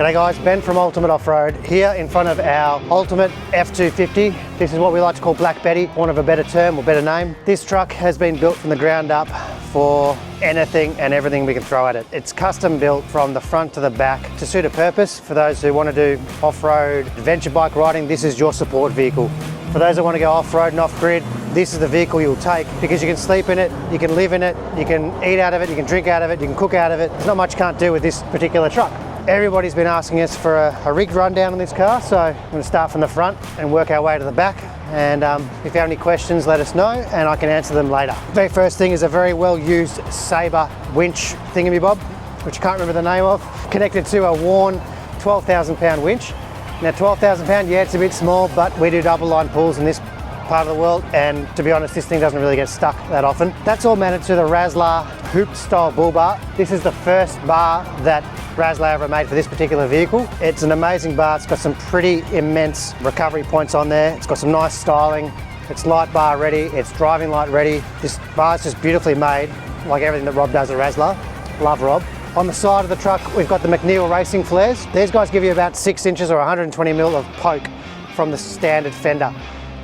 G'day guys, Ben from Ultimate Off-Road here in front of our Ultimate F250. This is what we like to call Black Betty, for want of a better term or better name. This truck has been built from the ground up for anything and everything we can throw at it. It's custom built from the front to the back to suit a purpose. For those who want to do off-road adventure bike riding, this is your support vehicle. For those that want to go off-road and off-grid, this is the vehicle you'll take because you can sleep in it, you can live in it, you can eat out of it, you can drink out of it, you can cook out of it. There's not much you can't do with this particular truck. Everybody's been asking us for a rig rundown on this car, so I'm going to start from the front and work our way to the back. And if you have any questions, let us know and I can answer them later. Very first thing is a very well used Sabre winch thingamabob, which I can't remember the name of, connected to a worn 12,000 pound winch. Now 12,000 pound, yeah, it's a bit small, but we do double line pulls in this part of the world, and to be honest, this thing doesn't really get stuck that often. That's all mounted to the Razzler hoop style bull bar. This is the first bar that Razzler ever made for this particular vehicle. It's an amazing bar. It's got some pretty immense recovery points on there. It's got some nice styling. It's light bar ready. It's driving light ready. This bar is just beautifully made, like everything that Rob does at Razzler. Love Rob. On the side of the truck, we've got the McNeil Racing flares. These guys give you about 6 inches or 120 mil of poke from the standard fender.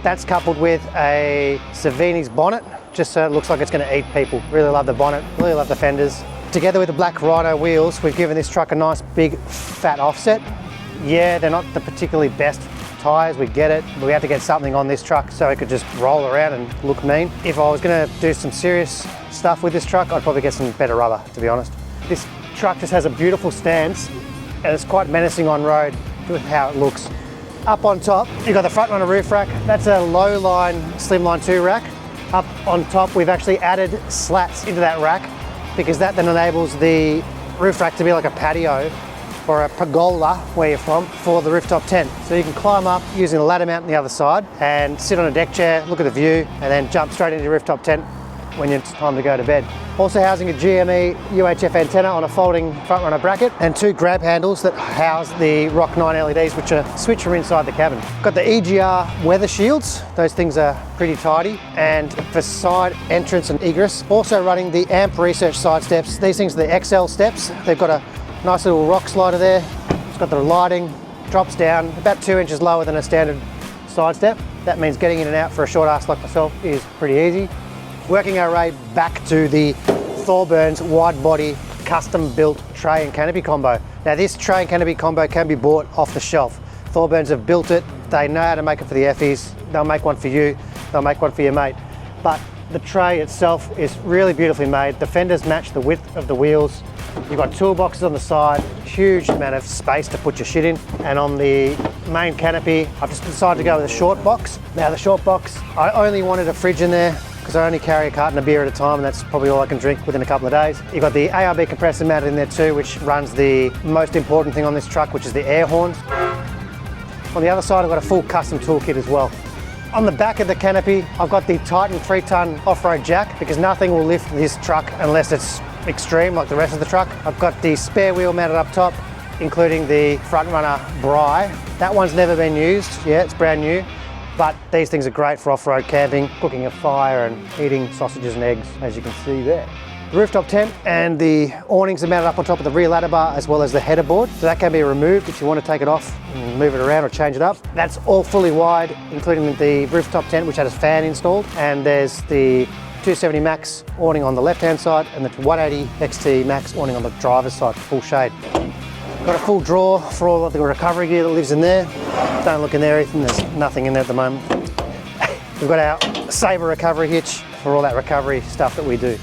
That's coupled with a Savini's bonnet, just so it looks like it's going to eat people. Really love the bonnet, really love the fenders. Together with the black Rhino wheels, we've given this truck a nice big fat offset. Yeah, they're not the particularly best tyres, we get it, but we had to get something on this truck so it could just roll around and look mean. If I was going to do some serious stuff with this truck, I'd probably get some better rubber, to be honest. This truck just has a beautiful stance and it's quite menacing on road with how it looks. Up on top, you've got the front runner roof rack. That's a low line Slimline 2 rack. Up on top, we've actually added slats into that rack because that then enables the roof rack to be like a patio or a pergola, where you're from, for the rooftop tent. So you can climb up using the ladder mount on the other side and sit on a deck chair, look at the view, and then jump straight into your rooftop tent when it's time to go to bed. Also housing a GME UHF antenna on a folding front runner bracket and 2 grab handles that house the Rock 9 LEDs, which are switched from inside the cabin. Got the EGR weather shields. Those things are pretty tidy. And for side entrance and egress, also running the AMP Research side steps. These things are the XL steps. They've got a nice little rock slider there. It's got the lighting, drops down about 2 inches lower than a standard side step. That means getting in and out for a short ass like myself is pretty easy. Working our way back to the Thorburns wide body custom built tray and canopy combo. Now this tray and canopy combo can be bought off the shelf. Thorburns have built it, they know how to make it for the Effies, they'll make one for you, they'll make one for your mate. But the tray itself is really beautifully made. The fenders match the width of the wheels. You've got toolboxes on the side, huge amount of space to put your shit in. And on the main canopy, I've just decided to go with a short box. Now the short box, I only wanted a fridge in there because I only carry a carton of beer at a time and that's probably all I can drink within a couple of days. You've got the ARB compressor mounted in there too, which runs the most important thing on this truck, which is the air horns. On the other side, I've got a full custom toolkit as well. On the back of the canopy, I've got the Titan 3-ton off-road jack because nothing will lift this truck unless it's extreme like the rest of the truck. I've got the spare wheel mounted up top, including the front runner Bri. That one's never been used, yeah, it's brand new. But these things are great for off-road camping, cooking a fire and eating sausages and eggs, as you can see there. The rooftop tent and the awnings are mounted up on top of the rear ladder bar as well as the header board. So that can be removed if you want to take it off and move it around or change it up. That's all fully wide, including the rooftop tent, which has a fan installed. And there's the 270 Max awning on the left-hand side and the 180 XT Max awning on the driver's side, full shade. Got a full drawer for all of the recovery gear that lives in there. Don't look in there, Ethan, there's nothing in there at the moment. We've got our Sabre recovery hitch for all that recovery stuff that we do.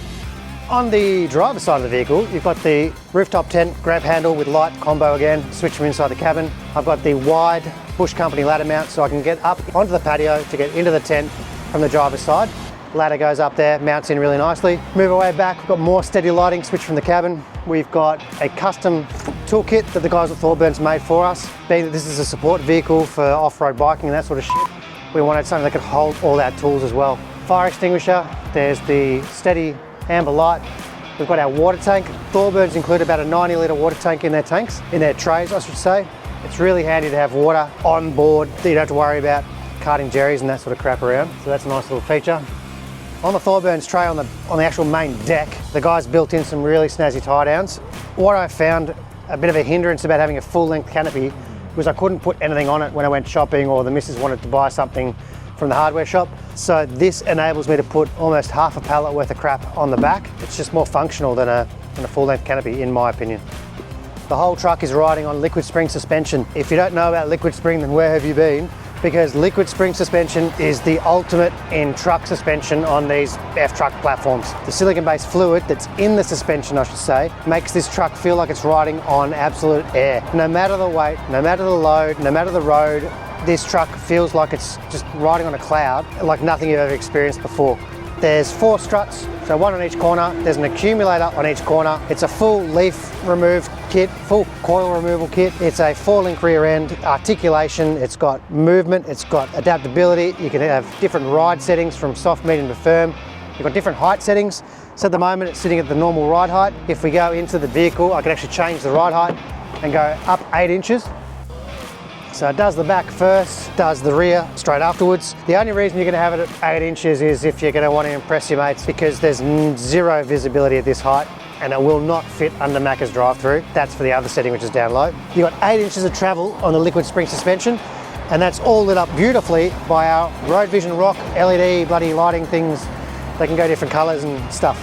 On the driver's side of the vehicle, you've got the rooftop tent grab handle with light combo again, switch from inside the cabin. I've got the wide Bush Company ladder mount so I can get up onto the patio to get into the tent from the driver's side. Ladder goes up there, mounts in really nicely. Move our way back, we've got more steady lighting, switch from the cabin. We've got a custom toolkit that the guys at Thorburns made for us. Being that this is a support vehicle for off-road biking and that sort of shit, we wanted something that could hold all our tools as well. Fire extinguisher, there's the steady amber light. We've got our water tank. Thorburns include about a 90 litre water tank in their tanks, in their trays I should say. It's really handy to have water on board that you don't have to worry about carting jerrys and that sort of crap around. So that's a nice little feature. On the Thorburns tray on the actual main deck, the guys built in some really snazzy tie downs. What I found a bit of a hindrance about having a full length canopy was I couldn't put anything on it when I went shopping, or the missus wanted to buy something from the hardware shop. So this enables me to put almost half a pallet worth of crap on the back. It's just more functional than a full length canopy, in my opinion. The whole truck is riding on liquid spring suspension. If you don't know about liquid spring, then where have you been? Because liquid spring suspension is the ultimate in truck suspension on these F-truck platforms. The silicon-based fluid that's in the suspension, I should say, makes this truck feel like it's riding on absolute air. No matter the weight, no matter the load, no matter the road, this truck feels like it's just riding on a cloud, like nothing you've ever experienced before. There's 4 struts, so 1 on each corner. There's an accumulator on each corner. It's a full leaf remove kit, full coil removal kit. It's a 4-link rear end, articulation. It's got movement, it's got adaptability. You can have different ride settings from soft, medium to firm. You've got different height settings. So at the moment it's sitting at the normal ride height. If we go into the vehicle, I can actually change the ride height and go up 8 inches. So it does the back first, does the rear straight afterwards. The only reason you're going to have it at 8 inches is if you're going to want to impress your mates, because there's zero visibility at this height and it will not fit under Macca's drive-through. That's for the other setting, which is down low. You've got 8 inches of travel on the liquid spring suspension, and that's all lit up beautifully by our Road Vision Rock LED bloody lighting things. They can go different colours and stuff.